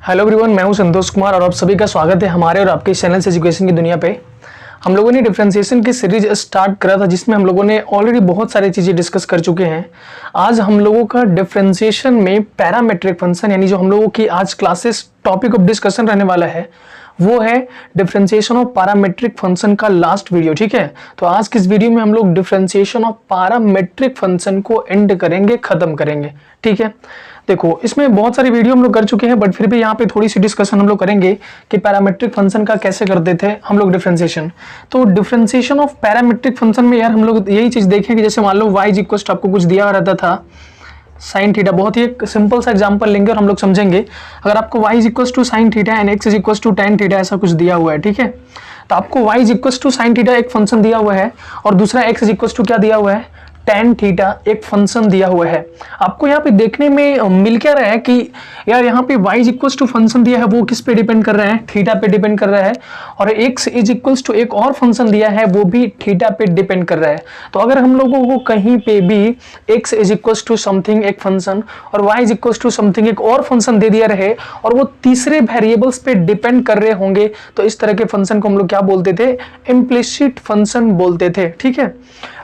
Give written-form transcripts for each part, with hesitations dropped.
Hello everyone, मैं हूं संतोष कुमार और आप सभी का स्वागत है हमारे और आपके चैनल से एजुकेशन की दुनिया पे। हम लोगों ने डिफरेंशिएशन की सीरीज स्टार्ट करा था जिसमें हम लोगों ने ऑलरेडी बहुत सारी चीज़ें डिस्कस कर चुके हैं। आज हम लोगों का डिफरेंशिएशन में पैरामेट्रिक फंक्शन यानी जो हम लोगों की आज क्लासेस टॉपिक ऑफ डिस्कशन रहने वाला है वो है डिफरेंशिएशन ऑफ पैरामेट्रिक फंक्शन का लास्ट वीडियो। ठीक है, तो आज की इस वीडियो में हम लोग डिफरेंशिएशन ऑफ पैरामेट्रिक फंक्शन को एंड करेंगे, खत्म करेंगे। ठीक है, देखो इसमें बहुत सारी वीडियो हम लोग कर चुके हैं बट फिर भी यहाँ पे थोड़ी सी डिस्कशन हम लोग करेंगे कि पैरामेट्रिक फंक्शन का कैसे करते थे हम लोग डिफरेंशिएशन। तो डिफरेंशिएशन ऑफ पैरामेट्रिक फंक्शन में यार हम लोग यही चीज देखें कि जैसे मान लो y इक्वल टू आपको कुछ दिया रहता था साइन थीटा, बहुत ही एक सिंपल सा एग्जांपल लेंगे और हम लोग समझेंगे। अगर आपको y equal to sine theta and x equal to tan theta ऐसा कुछ दिया हुआ है, ठीक है, तो आपको y equal to sine theta एक फंक्शन दिया हुआ है और दूसरा x इक्वल टू क्या दिया हुआ है, tan थीटा एक फंक्शन दिया हुआ है। आपको यहाँ पे देखने में मिल क्या रहा है कि यार यहाँ पे y इक्वल टू फंक्शन दिया है वो किस पे डिपेंड कर रहा है, थीटा पे डिपेंड कर रहा है, और x इज इक्वल टू एक और फंक्शन दिया है वो भी थीटा पे डिपेंड कर रहा है। तो अगर हम लोगों को कहीं पे भी x is equal to something एक फंक्शन और y is equal to something एक और फंक्शन दे दिया रहे और वो तीसरे वेरिएबल्स पे डिपेंड कर रहे होंगे तो इस तरह के फंक्शन को हम लोग क्या बोलते थे, इम्प्लिसिट फंक्शन बोलते थे। ठीक है,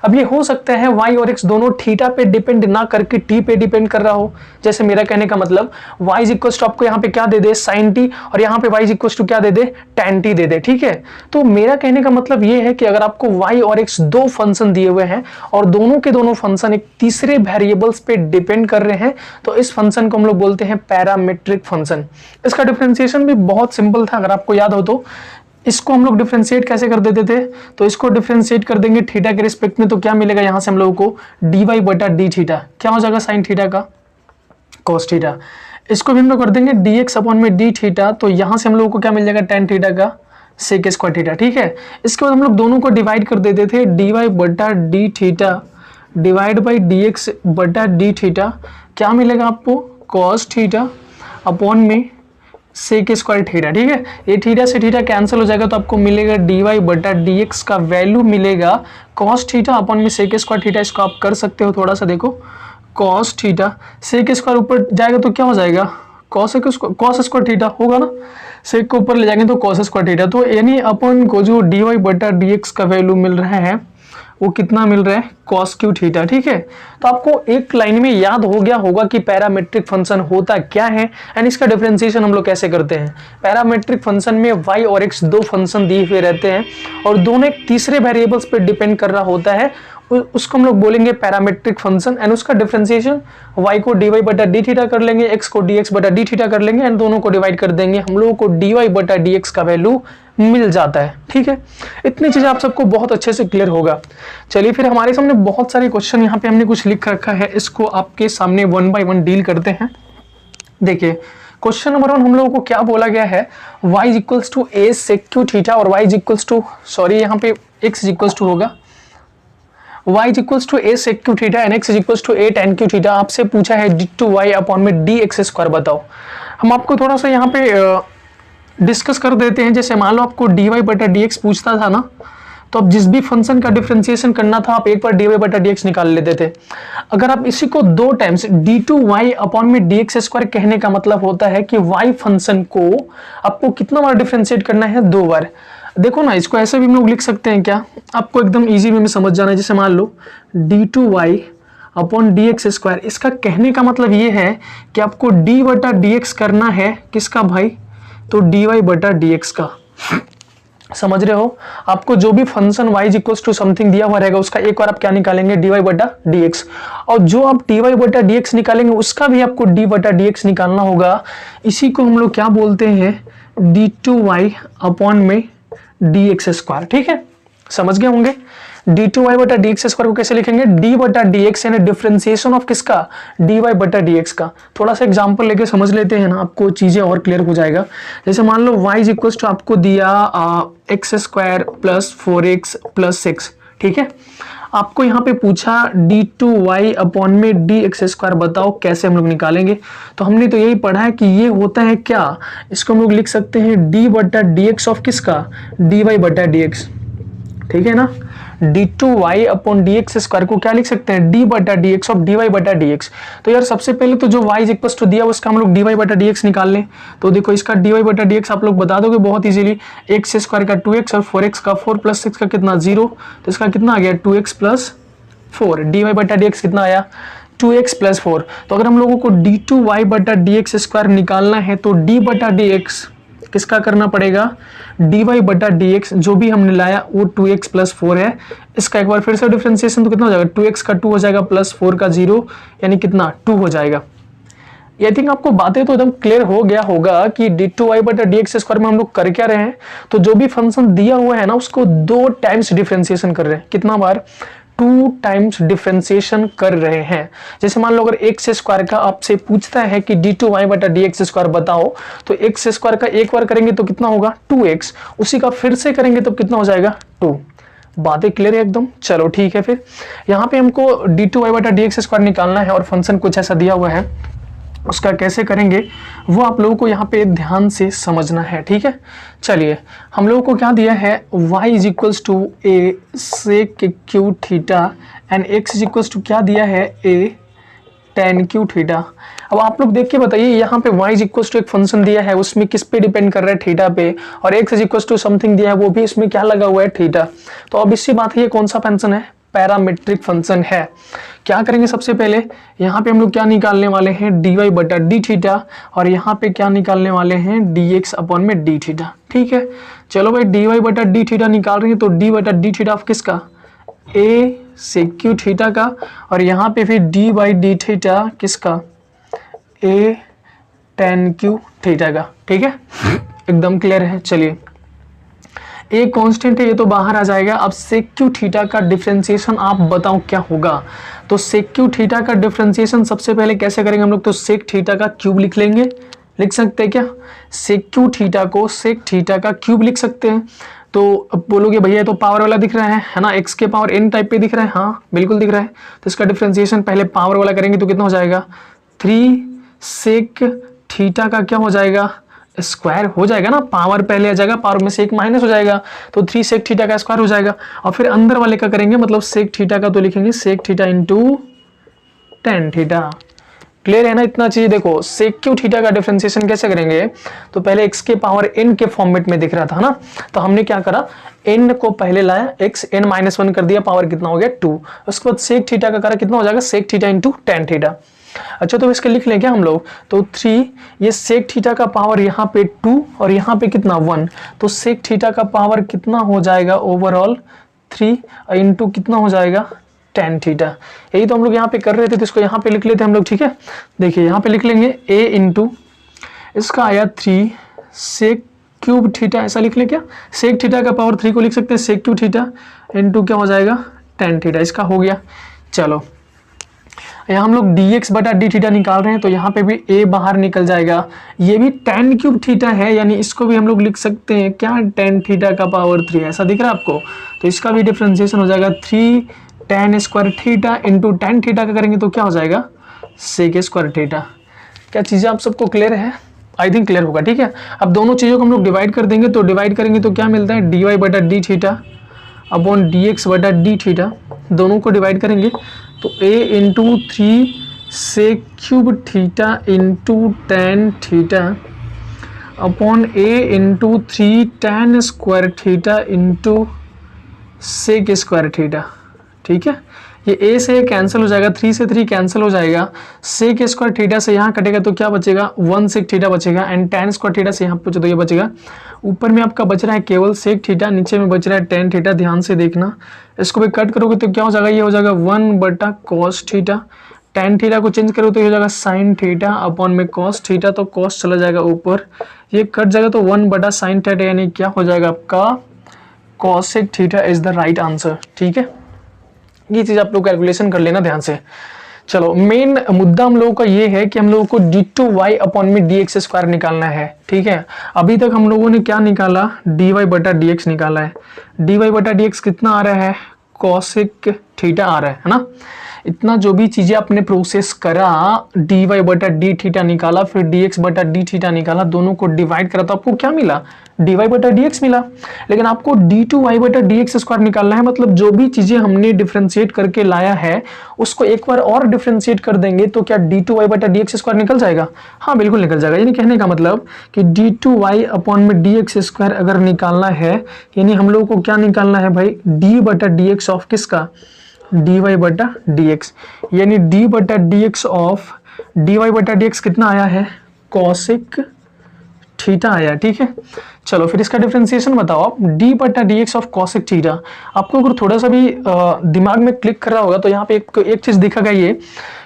अब ये हो सकता है y और x दोनों थीटा पे डिपेंड ना करके t पे डिपेंड कर रहा हो। जैसे मेरा कहने का मतलब y इज इक्वल टू आपको यहाँ पे क्या दे दे, sin t, और यहाँ पे y इज इक्वल टू क्या दे दे, tan t दे दे। ठीक है, तो मेरा कहने का मतलब ये है कि अगर आपको y और x दो फंक्शन दिए हुए हैं और दोनों के दोनों फंक्शन एक तीसरे वेरिएबल्स पे डिपेंड कर रहे हैं तो इस फंक्शन को हम लोग बोलते हैं पैरामेट्रिक फंक्शन। इसका डिफरेंशिएशन भी बहुत सिंपल था, अगर आपको याद हो तो। इसको हम लोग डिफरेंशिएट कैसे कर देते थे, तो इसको डिफरेंशिएट कर देंगे थीटा के रिस्पेक्ट में, तो क्या मिलेगा यहाँ से हम लोगों को dy बटा डी थीटा, क्या हो जाएगा साइन थीटा का cos थीटा। इसको भी हम लोग कर देंगे dx अपॉन में डी थीटा, तो यहाँ से हम लोगों को क्या मिल जाएगा tan थीटा का sec स्क्वायर थीटा। ठीक है, इसके बाद हम लोग दोनों को डिवाइड कर देते थे dy बटा d theta divide by dx बटा डी थीटा, क्या मिलेगा आपको cos थीटा अपॉन में सेक स्क्वायर थीटा। ठीक है, ये थीटा से थीटा कैंसिल हो जाएगा तो आपको मिलेगा dy बटा dx का वैल्यू मिलेगा cos थीटा अपॉन में सेक स्क्वायर थीटा। इसको आप कर सकते हो थोड़ा सा, देखो cos थीटा सेक स्क्वायर ऊपर जाएगा तो क्या हो जाएगा cos स्क्वायर थीटा होगा ना, सेक को ऊपर ले जाएंगे तो cos स्क्वायर थीटा। तो यानी अपन को जो dy बटा dx का वैल्यू मिल रहा है वो कितना मिल रहा है, cos क्यू थीटा। ठीक है, तो आपको एक लाइन में याद हो गया होगा कि पैरामेट्रिक फंक्शन होता क्या है एंड इसका डिफरेंशिएशन हम लोग कैसे करते हैं। पैरामेट्रिक फंक्शन में y और x दो फंक्शन दिए हुए रहते हैं और दोनों एक तीसरे वेरिएबल्स पे डिपेंड कर रहा होता है, उसको हम लोग बोलेंगे पैरामेट्रिक फंक्शन। एंड उसका डिफरेंशिएशन y को dy बटा डी थीटा कर लेंगे, x को dx बटा डी थीटा कर लेंगे एंड दोनों को डिवाइड कर देंगे, हम लोगों को dy बटा dx का वैल्यू मिल जाता है। ठीक है, इतनी चीजें आप सबको बहुत अच्छे से क्लियर होगा। चलिए फिर हमारे सामने बहुत सारे क्वेश्चन यहाँ पे हमने कुछ लिख रखा है, इसको आपके सामने वन बाय वन डील करते हैं। देखिए क्वेश्चन नंबर 1 हम लोगों को क्या बोला गया है, y equals to a sec cube theta और y इक्वल्स टू यहाँ पे x इक्वल्स टू होगा y equals to a sec cube theta and x equals to a tan cube theta. आपसे पूछा है d2y अपॉन में dx स्क्वायर बताओ। हम आपको थोड़ा सा यहाँ पे डिस्कस कर देते हैं। जैसे मान लो आपको dy बटा dx पूछता था ना, तो अब जिस भी फंक्शन का डिफरेंशिएशन करना था आप एक बार dy बटा dx निकाल लेते थे। अगर आप इसी को दो टाइम्स d2y अपॉन में dx स्क्वायर कहने का मतलब होता है कि y फंक्शन को आपको कितना बार डिफरेंशिएट करना है, दो बार। देखो ना, इसको ऐसे भी हम लोग लिख सकते हैं क्या, आपको एकदम इजी वे में समझ जाना है। जैसे मान लो d2y अपॉन dx स्क्वायर, इसका कहने का मतलब ये है कि आपको d बटा dx करना है किसका भाई, तो dy बटा dx का। समझ रहे हो, आपको जो भी function y equals to something दिया हुआ रहेगा उसका एक बार आप क्या निकालेंगे, dy बटा dx, और जो आप dy बटा dx निकालेंगे उसका भी आपको d बटा dx निकालना होगा। इसी को हम लोग क्या बोलते हैं, d2y अपॉन में dx स्क्वायर। ठीक है, समझ गए होंगे। d2y बटा dx स्क्वायर को कैसे लिखेंगे, d बटा dx यानी डिफरेंशिएशन ऑफ किसका, dy बटा dx का। थोड़ा सा एग्जांपल लेके समझ लेते हैं ना, आपको चीजें और क्लियर हो जाएगा। जैसे मान लो y इक्वल्स टू आपको दिया x square plus 4x plus 6। ठीक है, आपको यहाँ पे पूछा d2y अपॉन में dx स्क्वायर बताओ कैसे हम लोग निकालेंगे। तो हमने तो यही पढ़ा है कि ये होता है क्या, इसको हम लोग लिख सकते हैं d बटा dx ऑफ किसका, dy बटा dx। ठीक है ना, d two y upon d x square को क्या लिख सकते हैं, डी बटा d x of d y बटा डी एक्स। तो यार सबसे पहले तो जो वाई इज इक्वल टू दिया उसका हम लोग डी वाई बटा डी एक्स निकाल लें। तो देखो इसका डी वाई बटा डी एक्स आप लोग बता दोगे बहुत इजीली, एक्स स्क्वायर का 2x और 4x का 4 प्लस 6 का कितना 0, तो इसका कितना आ गया 2x प्लस 4, डी वाई बटा डी एक्स कितना आया 2x प्लस 4। तो अगर हम लोगों को डी टू वाई बटा डी एक्स स्क्वायर निकालना है तो डी बटा डी एक्स किसका करना पड़ेगा, डी वाई बटा डी एक्स, जो भी हमने लाया वो 2x प्लस 4 है। इसका एक बार फिर से डिफरेंशिएशन तो कितना हो जाएगा, 2x का 2 हो जाएगा प्लस 4 का 0, यानी कितना 2 हो जाएगा। आई थिंक आपको बातें तो एकदम क्लियर हो गया होगा कि डी टू वाई बटा डी एक्स स्क्वायर में हम लोग कर क्या रहे हैं। तो जो भी फंक्शन दिया हुआ है ना उसको 2 टाइम्स डिफरेंशिएशन कर रहे हैं, कितना बार 2 टाइम्स डिफरेंशिएशन कर रहे हैं। जैसे मान लो अगर एक्स स्क्वायर का आपसे पूछता है कि डी टू वाई बटा डी एक्स स्क्वायर बताओ, तो एक्स स्क्वायर का एक बार करेंगे तो कितना होगा 2x, उसी का फिर से करेंगे तो कितना हो जाएगा 2। बातें क्लियर है एकदम, चलो ठीक है। फिर यहाँ पे हमको डी टू वाई बटा डी एक्स स्क्वायर निकालना है और फंक्शन कुछ ऐसा दिया हुआ है, उसका कैसे करेंगे वो आप लोगों को यहाँ पे ध्यान से समझना है, ठीक है। चलिए हम लोगों को क्या दिया है, y is equals to a sec cube theta and x is equals to क्या दिया है a tan क्यू थीटा। अब आप लोग देख के बताइए यहाँ पे y इज इक्वल्स टू एक फंक्शन दिया है, उसमें किस पे डिपेंड कर रहा है, थीटा पे, और x is equals to something दिया है वो भी इसमें क्या लगा हुआ है, थीटा। तो अब इसी बात है ये कौन सा फंक्शन है, पैरामेट्रिक फंक्शन है। क्या करेंगे सबसे पहले यहाँ पे हम लोग क्या निकालने वाले हैं, डी वाई बटा डी थीटा, और यहाँ पे क्या निकालने वाले हैं डी एक्स अपॉन में डी थीटा, ठीक है। चलो भाई डी वाई बटा डी थीटा निकाल रही है तो डी बटा डी थीटा ऑफ किसका, ए सेक क्यू थीटा का, और यहाँ पे फिर डी बाई डी थीटा किसका, ए tan क्यू थीटा का, ठीक है एकदम क्लियर है। चलिए ए कांस्टेंट है ये तो बाहर आ जाएगा। अब सेक क्यू थीटा का डिफरेंशिएशन आप बताओ क्या होगा। तो सेक क्यू थीटा का डिफरेंशिएशन सबसे पहले कैसे करेंगे हम लोग, तो सेक थीटा का क्यूब लिख लेंगे, लिख सकते हैं क्या, सेक क्यू थीटा को सेक थीटा का क्यूब लिख सकते हैं। तो अब बोलोगे भैया तो पावर वाला दिख रहा है ना, एक्स के पावर n टाइप पे दिख रहा है, हाँ बिल्कुल दिख रहा है। तो इसका डिफरेंशिएशन पहले पावर वाला करेंगे तो कितना हो जाएगा 3 सेक थीटा का क्या हो जाएगा, स्क्वायर हो जाएगा ना, पावर पहले आ जाएगा, पावर में से एक माइनस हो जाएगा तो 3 सेक थीटा का स्क्वायर हो जाएगा। और फिर अंदर वाले का करेंगे मतलब सेक थीटा का तो लिखेंगे sec theta into tan theta. Clear है ना इतना चीज। देखो सेक क्यू थीटा का डिफरेंशिएशन कैसे करेंगे, तो पहले x के पावर n के फॉर्मेट में दिख रहा था ना, तो हमने क्या करा n को पहले लाया, x n माइनस 1 कर दिया, पावर कितना हो गया 2, उसके बाद सेक थीटा का करा कितना हो जाएगा sec theta into tan theta. अच्छा तो इसके लिख लें क्या हम लोग, तो 3 ये सेक थीटा का पावर यहाँ पे 2 और यहाँ पे कितना 1, तो सेक थीटा का पावर कितना हो जाएगा ओवरऑल 3 इंटू कितना हो जाएगा tan थीटा। यही तो हम लोग यहाँ पे कर रहे थे, तो इसको यहाँ पे लिख लेते हैं हम लोग, ठीक है। देखिए यहाँ पे लिख लेंगे a इंटू इसका आया 3 सेक क्यूब थीटा, ऐसा लिख लें क्या, सेक थीटा का पावर 3 को लिख सकते हैं सेक क्यूब थीटा इंटू क्या हो जाएगा tan थीटा, इसका हो गया। चलो यहाँ हम लोग dx बटा डी थीटा निकाल रहे हैं, तो यहाँ पे भी a बाहर निकल जाएगा, ये भी tan क्यूब थीटा है, यानी इसको भी हम लोग लिख सकते हैं क्या tan थीटा का पावर 3, ऐसा दिख रहा है आपको। तो इसका भी डिफरेंशिएशन हो जाएगा 3 tan square theta into tan theta का करेंगे तो क्या हो जाएगा सेक स्क्वायर थीटा। क्या चीज़ें आप सबको क्लियर है, आई थिंक क्लियर होगा, ठीक है। अब दोनों चीज़ों को हम लोग डिवाइड कर देंगे, तो डिवाइड करेंगे तो क्या मिलता है डी वाई बटा d theta upon d x बटा डी थीटा, दोनों को डिवाइड करेंगे तो a into 3 sec cube theta into tan theta upon a into 3 tan square theta into sec square theta, ठीक है। ये a से कैंसिल हो जाएगा, 3 से 3 कैंसिल हो जाएगा, सेक स्क्वायर थीटा से यहाँ कटेगा तो क्या बचेगा 1 सेक थीटा बचेगा, एंड tan स्क्वायर थीटा से यहाँ पूछो तो ये बचेगा। ऊपर में आपका बच रहा है केवल सेक थीटा, नीचे में बच रहा है tan थीटा, ध्यान से देखना। इसको भी कट करोगे तो क्या हो जाएगा, ये हो जाएगा 1 बटा कॉस थीटा, tan थीटा को चेंज करो तो ये हो जाएगा साइन थीटा अपॉन में कॉस थीटा, तो कॉस चला जाएगा ऊपर, ये कट जाएगा तो 1 बटा साइन थीटा, यानी क्या हो जाएगा आपका cosec theta is the right answer, ठीक है। ये चीज आप लोग कैलकुलेशन कर लेना ध्यान से। चलो मेन मुद्दा हम लोगों का ये है कि हम लोगों को डी टू वाई अपॉन में डी एक्स स्क्वायर निकालना है, ठीक है। अभी तक हम लोगों ने क्या निकाला, डी वाई बटा डी एक्स निकाला है। डी वाई बटा डी एक्स कितना आ रहा है, कॉसेक थीटा आ रहा है ना। इतना जो भी चीजें आपने प्रोसेस करा, dy बटा डी थीटा निकाला, फिर dx बटा डी थीटा निकाला, दोनों को डिवाइड करा तो आपको क्या मिला, dy बटा dx मिला। लेकिन आपको d2y बटा dx स्क्वायर निकालना है, मतलब जो भी चीजें हमने डिफ्रेंशिएट करके लाया है उसको एक बार और डिफ्रेंशिएट कर देंगे तो क्या d2y बटा dx स्क्वायर निकल जाएगा। हाँ बिल्कुल निकल जाएगा। यानी कहने का मतलब कि d2y अपॉन में dx स्क्वायर अगर निकालना है, यानी हम लोगों को क्या निकालना है भाई, d बटा dx ऑफ किसका, dy बटा dx, यानी d बटा dx ऑफ dy बटा dx कितना आया है, कोसेक थीटा आया। ठीक है, चलो फिर इसका डिफरेंशिएशन बताओ आप, d बटा dx ऑफ कोसेक थीटा। आपको अगर थोड़ा सा भी दिमाग में क्लिक कर रहा होगा तो यहाँ पे एक चीज दिखेगा ये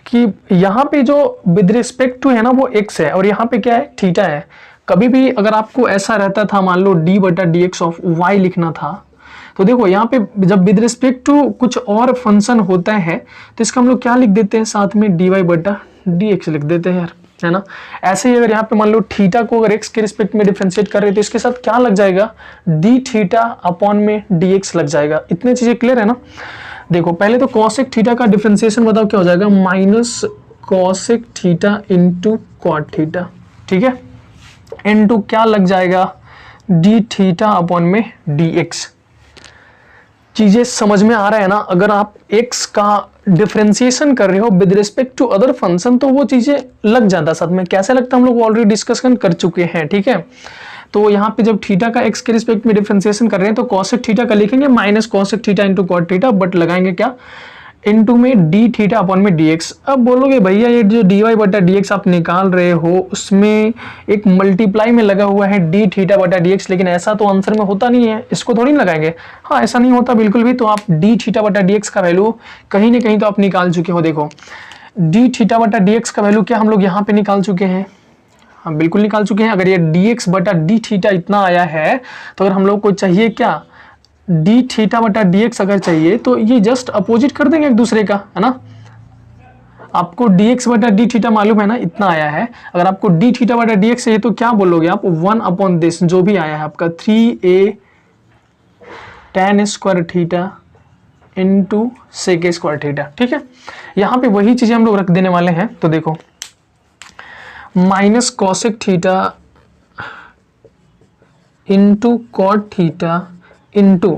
कि यहाँ पे जो विद रिस्पेक्ट टू है ना वो x है और यहाँ पे क्या है, थीटा है। कभी भी अगर आपको ऐसा रहता था, मान लो d बटा dx ऑफ y लिखना था, तो देखो यहाँ पे जब विद रिस्पेक्ट टू कुछ और फंक्शन होता है तो इसका हम लोग क्या लिख देते हैं, साथ में dy बटा dx लिख देते हैं यार, है ना। ऐसे ही अगर यहाँ पे मान लो थीटा को अगर x के रिस्पेक्ट में डिफरेंशिएट कर रहे हैं तो इसके साथ क्या लग जाएगा, d थीटा अपॉन में dx लग जाएगा। इतनी चीजें क्लियर है ना। देखो पहले तो कोसेक थीटा का डिफरेंशिएशन बताओ क्या हो जाएगा, minus cosec theta into cot theta. ठीक है, इंटू क्या लग जाएगा, d थीटा अपॉन में dx। चीजें समझ में आ रहा है ना। अगर आप x का डिफरेंशिएशन कर रहे हो with respect to other function तो वो चीजें लग जाता साथ में। कैसे लगता है हम लोग ऑलरेडी डिस्कशन कर चुके हैं। ठीक है, तो यहाँ पे जब थीटा का x के रिस्पेक्ट में डिफरेंशिएशन कर रहे हैं तो कोसेक थीटा का लिखेंगे minus cosec theta into cot theta, but लगाएंगे क्या, इनटू में d थीटा अपॉन में dx। अब बोलोगे भैया ये जो dy बटा dx आप निकाल रहे हो उसमें एक मल्टीप्लाई में लगा हुआ है d थीटा बटा dx, लेकिन ऐसा तो आंसर में होता नहीं है, इसको थोड़ी ना लगाएंगे। हाँ ऐसा नहीं होता बिल्कुल भी। तो आप d थीटा बटा dx का वैल्यू कहीं ना कहीं तो आप निकाल चुके हो। देखो d थीटा बटा dx का वैल्यू क्या हम लोग यहाँ पे निकाल चुके हैं, हाँ बिल्कुल निकाल चुके हैं। अगर ये dx बटा d थीटा इतना आया है तो अगर हम लोग को चाहिए क्या, d थीटा बटा dx अगर चाहिए तो ये जस्ट अपोजिट कर देंगे एक दूसरे का, है ना। आपको dx बटा d थीटा मालूम है ना, इतना आया है। अगर आपको d थीटा बटा dx चाहिए तो क्या बोलोगे आप, 1 अपॉन दिस जो भी आया है आपका 3a tan square theta into sec square theta. ठीक है, यहाँ पे वही चीजें हम लोग रख देने वाले हैं। तो देखो minus cosec theta into cot theta into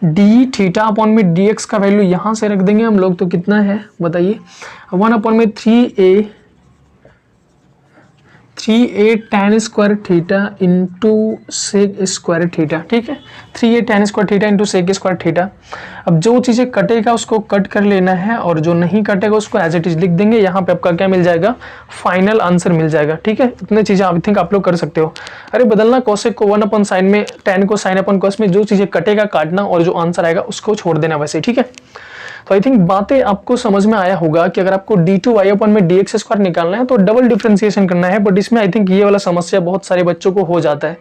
d theta upon में dx का वैल्यू यहां से रख देंगे हम लोग, तो कितना है बताइए, 1 अपॉन में 3a tan square theta into sec square theta. ठीक है, 3a tan square theta into sec square theta. अब जो चीज़ें कटेगा उसको कट कर लेना है और जो नहीं कटेगा उसको एज इट इज लिख देंगे। यहाँ पे आपका क्या मिल जाएगा, फाइनल आंसर मिल जाएगा। ठीक है, इतने चीज़ें आई थिंक आप लोग कर सकते हो। अरे बदलना कोसेक को 1 अपॉन साइन में, tan को साइन अपॉन कॉस में, जो चीज़ें कटेगा काटना और जो आंसर आएगा उसको छोड़ देना वैसे। ठीक है, तो आई थिंक बातें आपको समझ में आया होगा कि अगर आपको d2y अपॉन में dx स्क्वायर निकालना है तो डबल डिफरेंशिएशन करना है, बट इसमें आई थिंक ये वाला समस्या बहुत सारे बच्चों को हो जाता है।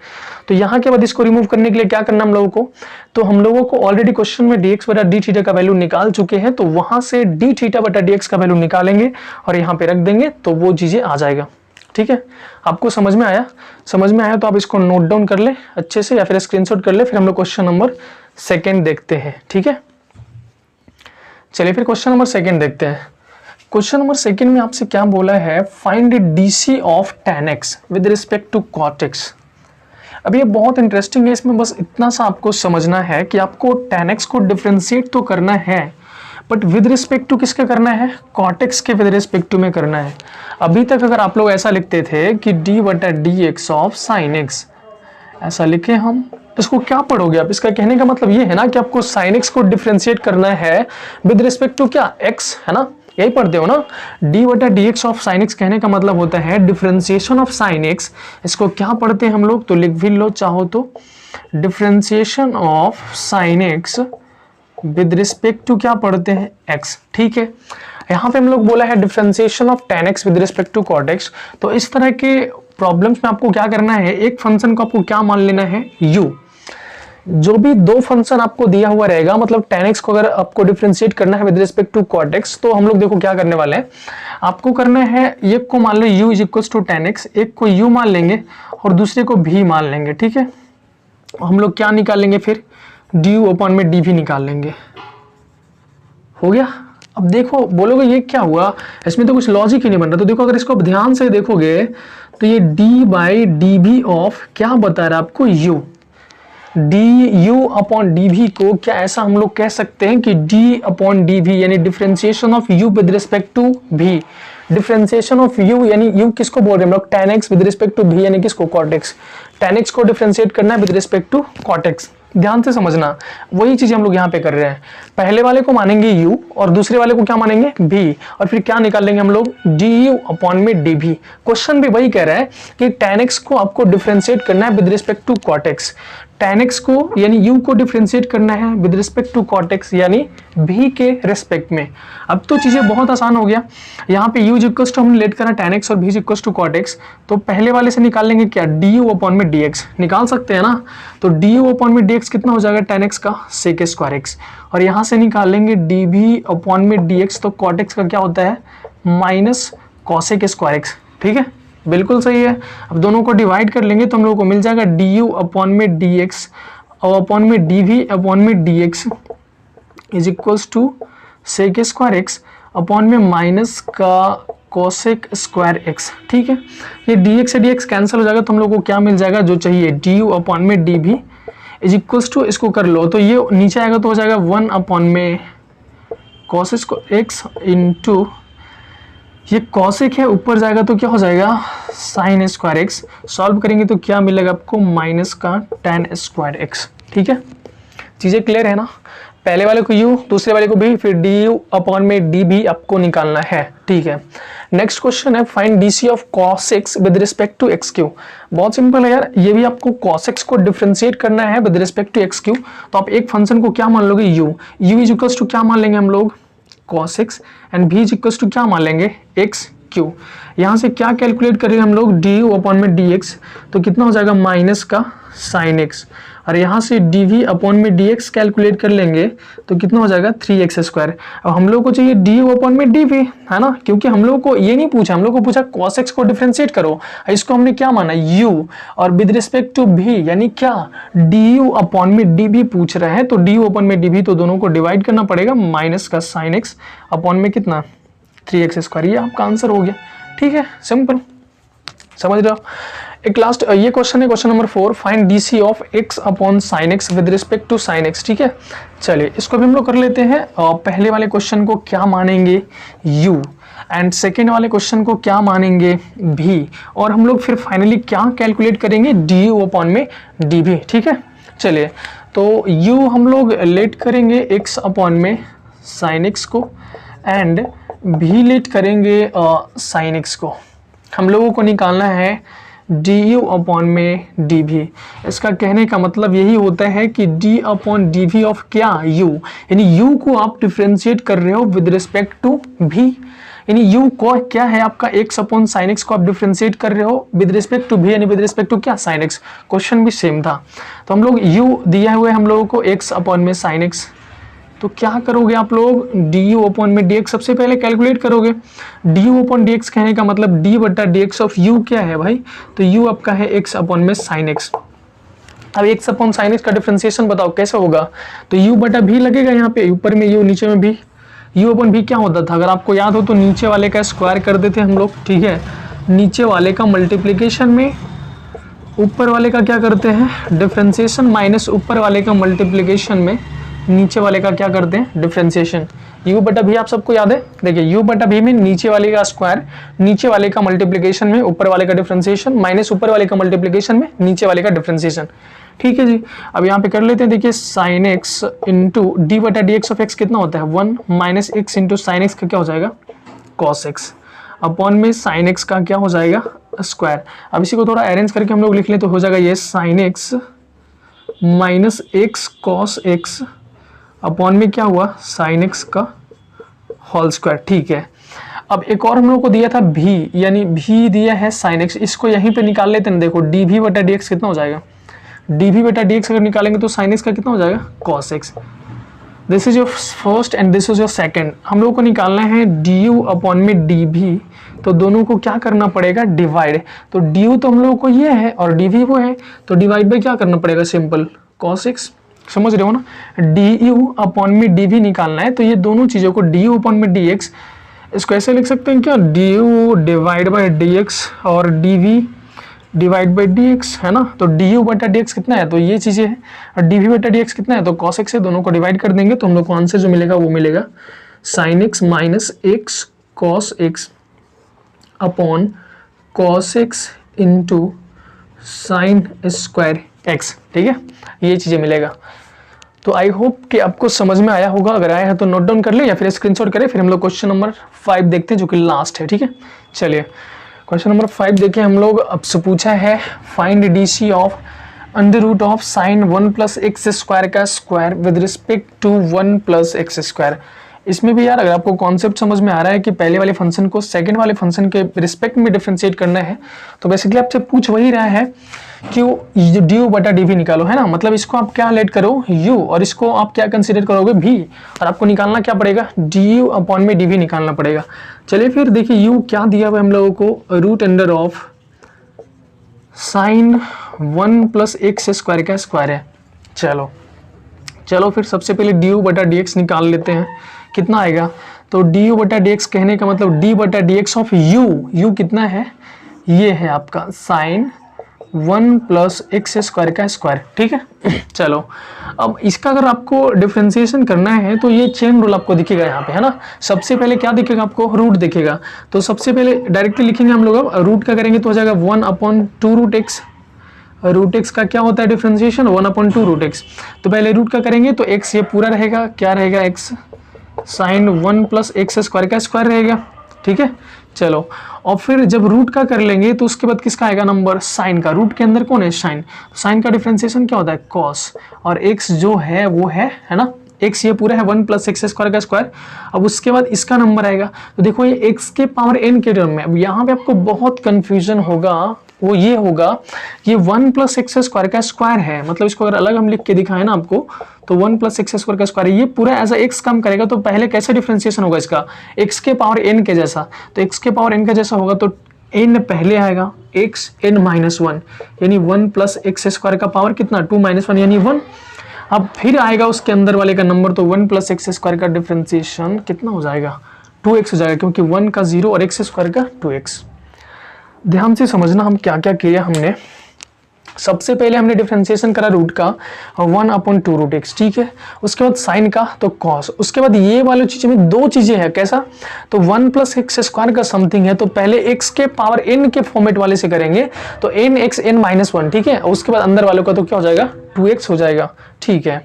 तो यहाँ के बाद इसको रिमूव करने के लिए क्या करना हम लोगों को, तो हम लोगों को ऑलरेडी क्वेश्चन में dx बटा d थीटा का वैल्यू निकाल चुके हैं, तो वहां से d थीटा बटा dx का वैल्यू निकालेंगे और यहाँ पे रख देंगे तो वो चीजें आ जाएगा। ठीक है, आपको समझ में आया, समझ में आया तो आप इसको नोट डाउन कर ले अच्छे से या फिर स्क्रीनशॉट कर ले। फिर हम लोग क्वेश्चन नंबर 2 देखते हैं। ठीक है, चलिए फिर क्वेश्चन नंबर 2 देखते हैं। क्वेश्चन नंबर 2 में आपसे क्या बोला है, find DC of tan x with respect to cot x। अब ये बहुत इंटरेस्टिंग है, इसमें बस इतना सा आपको समझना है कि आपको tan x को डिफरेंशिएट तो करना है, बट विद रिस्पेक्ट टू किसके करना है, cot x के विद रिस्पेक्ट टू में करना है। अभी तक अगर आप लोग ऐसा लिखते थे कि d बटा dx ऑफ साइन x, ऐसा लिखे हम, इसको क्या पढ़ोगे आप, इसका कहने का मतलब ये है ना कि आपको sin x को डिफरेंशिएट करना है विद रिस्पेक्ट टू क्या, x, है ना, यही पढ़ते हो ना। d बटा dx ऑफ sin x कहने का मतलब होता है डिफरेंशिएशन ऑफ sin x। इसको क्या पढ़ते हैं हम लोग, तो लिख भी लो चाहो तो, differentiation of sin x with respect to क्या पढ़ते हैं, x। ठीक है, यहाँ पे हम लोग बोला है differentiation of tan x with respect to cot x। तो इस तरह के प्रॉब्लम्स में आपको क्या करना है, एक फंक्शन को आपको क्या मान लेना है, u। जो भी दो फंक्शन आपको दिया हुआ रहेगा, मतलब tan x को अगर आपको डिफरेंशिएट करना है with respect to cot x, तो हम लोग देखो क्या करने वाले हैं, आपको करना है एक को मान लो u is equal to tan x, एक को u मान लेंगे और दूसरे को v मान लेंगे। ठीक है, हम लोग क्या निकाल लेंगे फिर, du अपॉन में dv निकाल लेंगे। हो गया। अब देखो बोलोगे ये क्या हुआ, इसमें तो कुछ लॉजिक ही नहीं बन रहा। तो देखो अगर इसको ध्यान से देखोगे तो ये डी बाई डी भी ऑफ क्या बता रहा है आपको, you. D u upon d भी को क्या ऐसा हम लोग कह सकते हैं कि डी अपॉन डी भी यानी differentiation of u with respect to v. Differentiation of u यानी यू किसको बोल रहे हैं हम लोग, tan x with respect to v यानी किसको, cot x। tan x को डिफरेंशिएट करना है with respect to cot x। ध्यान से समझना, वही चीज हम लोग यहाँ पे कर रहे हैं। पहले वाले को मानेंगे u और दूसरे वाले को क्या मानेंगे v, और फिर क्या निकाल लेंगे हम लोग, du अपॉन में dv। क्वेश्चन भी वही कह रहा है कि tan x को आपको डिफरेंशिएट करना है with respect to cot x। tan x को यानी u को डिफरेंशिएट करना है with respect to cot x यानी v के रिस्पेक्ट में। अब तो चीजें बहुत आसान हो गया। यहाँ पे u इक्वल्स टू हमने लेट करा tan x और v equals to cot x, तो पहले वाले से निकाल लेंगे क्या, du अपॉन में dx निकाल सकते हैं ना। तो du अपॉन में dx कितना हो जाएगा, tan x का sec स्क्वायर x, और यहाँ से निकाल लेंगे dv अपॉन में dx, तो cot x का क्या होता है माइनस cosec स्क्वायर x। ठीक है, बिल्कुल सही है। अब दोनों को डिवाइड कर लेंगे तो हम लोग को मिल जाएगा du अपॉन में dx और अपॉन में dv अपॉन में dx is equals to sec square x upon में माइनस का कोसेक स्क्वायर x। ठीक है, ये dx से dx कैंसिल हो जाएगा तो हम लोग को क्या मिल जाएगा जो चाहिए, du अपॉन में dv इज इक्वल्स टू, इसको कर लो तो ये नीचे आएगा तो हो जाएगा 1 अपॉन में कोसेक x इंटू ये कॉसेक है, ऊपर जाएगा तो क्या हो जाएगा साइन स्क्वायर एक्स। सॉल्व करेंगे तो क्या मिलेगा आपको, माइनस का tan स्क्वायर एक्स। ठीक है, चीजें क्लियर है ना। पहले वाले को u, दूसरे वाले को v, फिर du अपॉन में dv आपको निकालना है। ठीक है, नेक्स्ट क्वेश्चन है find dc of cos x with respect to x cube. बहुत सिंपल है यार, ये भी आपको cos x को डिफरेंशिएट करना है with respect to x cube. तो आप एक फंक्शन को क्या मान लोगे, u इज इक्वल्स टू क्या मान लेंगे हम लोग, cos x, and v equals to क्या मान लेंगे, x क्यू। यहाँ से क्या कैलकुलेट करेंगे हम लोग, du अपॉन में dx, तो कितना हो जाएगा माइनस का sin x, और यहाँ से dv अपॉन में dx कैलकुलेट कर लेंगे तो कितना हो जाएगा 3x स्क्वायर। अब हम लोग को चाहिए du अपॉन में dv, है ना, क्योंकि हम लोग को ये नहीं पूछा, हम लोग को पूछा cos x को डिफरेंशिएट करो, इसको हमने क्या माना u, और विद रिस्पेक्ट टू v यानी क्या du अपॉन में dv पूछ रहे हैं, तो du अपॉन में dv तो दोनों को डिवाइड करना पड़ेगा, माइनस का sin x अपॉन में कितना 3x स्क्वायर। ये आपका आंसर हो गया। ठीक है, सिंपल, समझ रहे हो। एक लास्ट ये क्वेश्चन है, question number 4, find DC of x upon sine x with respect to sine x. ठीक है, चलिए इसको भी हम लोग कर लेते हैं। पहले वाले क्वेश्चन को क्या मानेंगे u, एंड सेकेंड वाले क्वेश्चन को क्या मानेंगे v, और हम लोग फिर फाइनली क्या कैलकुलेट करेंगे du अपॉन में dv। ठीक है, चलिए तो u हम लोग लेट करेंगे x अपॉन में साइन एक्स को, एंड v लेट करेंगे साइन एक्स को। हम लोगों को निकालना है du अपॉन में dv। इसका कहने का मतलब यही होता है कि d अपॉन dv ऑफ क्या, u, यानी u को आप डिफरेंशिएट कर रहे हो विद रिस्पेक्ट टू v, यानी u को क्या है आपका x अपॉन साइन एक्स को आप डिफरेंशिएट कर रहे हो विद रिस्पेक्ट टू v यानी विद रिस्पेक्ट टू क्या, साइन एक्स। क्वेश्चन भी सेम था, तो हम लोग u दिया हुआ है हम लोगों को x अपॉन में साइन एक्स, तो क्या करोगे आप लोग du अपॉन में dx सबसे पहले कैलकुलेट करोगे। du अपॉन dx कहने का मतलब d बटा dx ऑफ u क्या है भाई, तो u आपका है x अपॉन में साइन x। अब x अपॉन साइन x का डिफरेंशिएशन बताओ कैसे होगा, तो u बटा v लगेगा, यहाँ पे ऊपर में u नीचे में v। u अपॉन v क्या होता था, अगर आपको याद हो तो नीचे वाले का स्क्वायर कर देते हम लोग। ठीक है, नीचे वाले का मल्टीप्लीकेशन में ऊपर वाले का क्या करते हैं डिफरेंशिएशन, माइनस ऊपर वाले का मल्टीप्लीकेशन में नीचे वाले का क्या करते हैं डिफरेंशिएशन। u बटा v आप सबको याद है, देखिए u बटा v में नीचे वाले का स्क्वायर, नीचे वाले का मल्टीप्लिकेशन में ऊपर वाले का डिफरेंशिएशन, माइनस ऊपर वाले का मल्टीप्लिकेशन में नीचे वाले का डिफरेंशिएशन। ठीक है जी, अब यहाँ पे कर लेते हैं, देखिए साइन एक्स इंटू डी बटा डी एक्स ऑफ एक्स कितना होता है 1 minus x into sine x का क्या हो जाएगा कॉस एक्स अपॉन में साइन एक्स का क्या हो जाएगा स्क्वायर। अब इसी को थोड़ा अरेंज करके हम लोग लिख लें तो हो जाएगा ये sine x minus x cos x upon में क्या हुआ साइन एक्स का होल स्क्वायर। ठीक है, अब एक और हम लोग को दिया था v, यानी v दिया है साइन एक्स, इसको यहीं पे निकाल लेते हैं। देखो dv बटा dx कितना हो जाएगा, dv बटा dx अगर निकालेंगे तो साइन एक्स का कितना हो जाएगा cos x। This is your first and this is your second. हम लोग को निकालना है du अपॉन में dv, तो दोनों को क्या करना पड़ेगा डिवाइड। तो du तो हम लोगों को ये है और dv वो है, तो डिवाइड बाई क्या करना पड़ेगा सिंपल cos x। समझ रहे हो ना, डी यू अपॉन में डी वी निकालना है, तो ये दोनों चीज़ों को डी यू अपॉन में डी एक्स, इसको ऐसे लिख सकते हैं क्या, d u divide by d x और d v divide by d x, है ना। तो डी यू बटा डी एक्स कितना है, तो ये चीज़ें हैं, और डी वी बटा डी एक्स कितना है, तो कॉस एक्स से दोनों को डिवाइड कर देंगे तो हम लोग को आंसर जो मिलेगा वो मिलेगा sine x minus x cos x upon cos x into sine square x, ठीक है, ये चीज़ें मिलेगा। तो आई होप कि आपको समझ में आया होगा, अगर आया है तो नोट डाउन कर ले या फिर स्क्रीनशॉट करें। फिर हम लोग क्वेश्चन नंबर 5 देखते हैं जो कि लास्ट है, ठीक है। चलिए क्वेश्चन नंबर 5 देखिए हम लोग। अब से पूछा है find d c of under root of sine 1 plus x square का square with respect to 1 plus x square. इसमें भी यार अगर आपको कॉन्सेप्ट समझ में आ रहा है कि पहले वाले फंक्शन को सेकंड वाले फंक्शन के रिस्पेक्ट में डिफरेंशिएट करना है, तो बेसिकली आपसे पूछ वही रहा है कि डी यू बटा डी वी निकालो, है ना। मतलब इसको आप क्या लेट करो u और इसको आप क्या कंसीडर करोगे v, और आपको निकालना क्या पड़ेगा, डी यू अपॉन में डी वी निकालना पड़ेगा। चलिए फिर देखिए u क्या दिया हुआ है हम लोगों को, root under of sine 1 plus x square का स्क्वायर है। चलो फिर सबसे पहले डी यू बटा डी एक्स निकाल लेते हैं, कितना आएगा। तो डी यू बटा डी एक्स कहने का मतलब डी बटा डी एक्स ऑफ यू कितना है, ये है आपका साइन 1 प्लस एक्स स्क्वायर का स्क्वायर, ठीक है। चलो अब इसका अगर आपको डिफरेंशिएशन करना है तो ये चेन रूल आपको दिखेगा यहाँ पे, है ना। सबसे पहले क्या दिखेगा आपको, रूट दिखेगा। तो सबसे पहले डायरेक्टली लिखेंगे हम लोग, अब रूट का करेंगे तो हो जाएगा 1 upon 2 root x. Root x का क्या होता है डिफरेंशिएशन, 1 अपॉन 2 रूट एक्स। तो पहले रूट का करेंगे तो एक्स ये पूरा रहेगा, क्या रहेगा, x sine 1 plus x square का स्क्वायर रहेगा, ठीक है। चलो और फिर जब रूट का कर लेंगे तो उसके बाद किसका आएगा नंबर, साइन का। रूट के अंदर कौन है, साइन। साइन का डिफरेंशिएशन क्या होता है, कॉस, और एक्स जो है वो है ना, एक्स ये पूरा है 1 प्लस एक्स स्क्वायर का स्क्वायर। अब उसके बाद इसका नंबर आएगा, तो देखो ये एक्स के पावर n के टर्म में। अब यहाँ पे आपको बहुत कंफ्यूजन होगा, वो ये होगा ये 1 प्लस एक्स स्क्वायर का स्क्वायर है, मतलब इसको अगर अलग हम लिख के दिखाएं ना आपको, तो 1 प्लस एक्स स्क्वायर का स्क्वायर है, ये पूरा एज अ एक्स काम करेगा। तो पहले कैसे डिफरेंशिएशन होगा इसका, एक्स के पावर n के जैसा। तो एक्स के पावर n के जैसा होगा तो n पहले आएगा, एक्स n माइनस 1, यानी 1 प्लस एक्स स्क्वायर का पावर कितना, 2 माइनस 1 यानी 1। अब फिर आएगा उसके अंदर वाले का नंबर, तो 1 प्लस एक्स स्क्वायर का डिफरेंशिएशन कितना हो जाएगा, 2x हो जाएगा, क्योंकि 1 का 0 और एक्स स्क्वायर का 2x। ध्यान से समझना हम क्या क्या किया हमने। सबसे पहले हमने डिफरेंशिएशन करा रूट का 1 अपॉन 2 रूट एक्स, ठीक है। उसके बाद साइन का तो कॉस। उसके बाद ये वाली चीज़ में दो चीज़ें हैं, कैसा, तो 1 प्लस एक्स स्क्वायर का समथिंग है, तो पहले x के पावर n के फॉर्मेट वाले से करेंगे, तो n x n माइनस 1, ठीक है। उसके बाद अंदर वालों का तो क्या हो जाएगा, 2x हो जाएगा, ठीक है।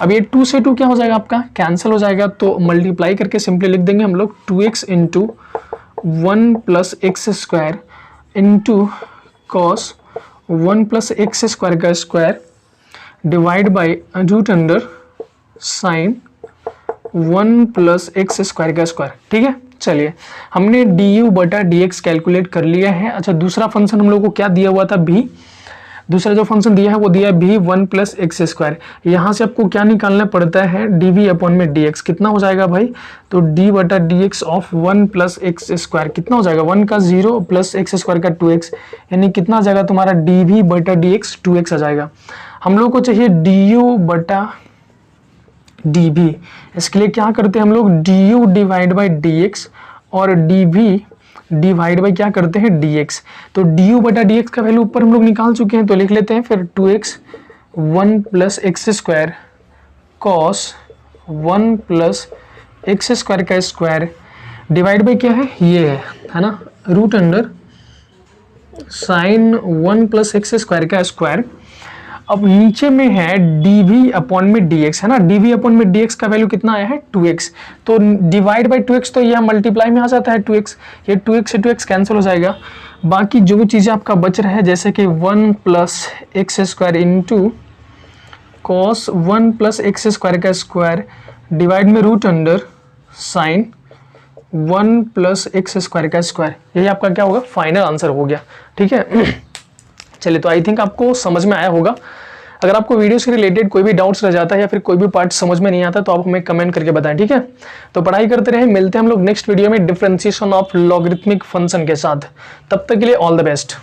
अब ये 2 से 2 क्या हो जाएगा आपका, कैंसिल हो जाएगा, तो मल्टीप्लाई करके सिंपली लिख देंगे हम लोग 2x into 1 plus x square into cos 1 plus x square का square divide by root under sine 1 plus x square का स्क्वायर, ठीक है। चलिए हमने डी यू बटा डी एक्स कैलकुलेट कर लिया है। अच्छा दूसरा फंक्शन हम लोग को क्या दिया हुआ था, भी। दूसरा जो फंक्शन दिया है वो दिया है भी 1 प्लस एक्स स्क्वायर। यहाँ से आपको क्या निकालना पड़ता है, डी वी अपॉन में डी एक्स। कितना हो जाएगा भाई, तो डी बटा d x of 1 plus x square कितना हो जाएगा, 1 का 0 प्लस एक्स स्क्वायर का 2x, यानी कितना आ जाएगा तुम्हारा डी वी बटा डी एक्स 2x आ जाएगा। हम लोग को चाहिए डी यू बटा डी वी। इसके लिए क्या करते हैं हम लोग, D u divide by d x और डी वी डिवाइड बाई क्या करते हैं, dx। तो डी यू बटा डी एक्स का वैल्यू ऊपर हम लोग निकाल चुके हैं, तो लिख लेते हैं फिर 2x 1 plus x square cos 1 plus x square का स्क्वायर डिवाइड बाई क्या है, ये है ना, root under sine 1 plus x square का स्क्वायर। अब नीचे में है डी वी अपॉन में डी एक्स, है ना। डी वी अपॉन में डी एक्स का वैल्यू कितना आया है, 2x। तो डिवाइड बाई 2x, तो यह मल्टीप्लाई में आ जाता है 2x, ये 2x से 2x कैंसिल हो जाएगा। बाकी जो चीज़ें आपका बच रहा है, जैसे कि 1 plus x square into cos 1 plus x square का स्क्वायर डिवाइड में root under sine 1 plus x square का स्क्वायर, यही आपका क्या होगा, फाइनल आंसर हो गया, ठीक है। चलिए तो आई थिंक आपको समझ में आया होगा। अगर आपको वीडियो से रिलेटेड कोई भी डाउट्स रह जाता है या फिर कोई भी पार्ट समझ में नहीं आता तो आप हमें कमेंट करके बताएं, ठीक है। तो पढ़ाई करते रहें, मिलते हैं हम लोग नेक्स्ट वीडियो में डिफरेंशिएशन ऑफ लॉगरिथमिक फंक्शन के साथ। तब तक के लिए ऑल द बेस्ट।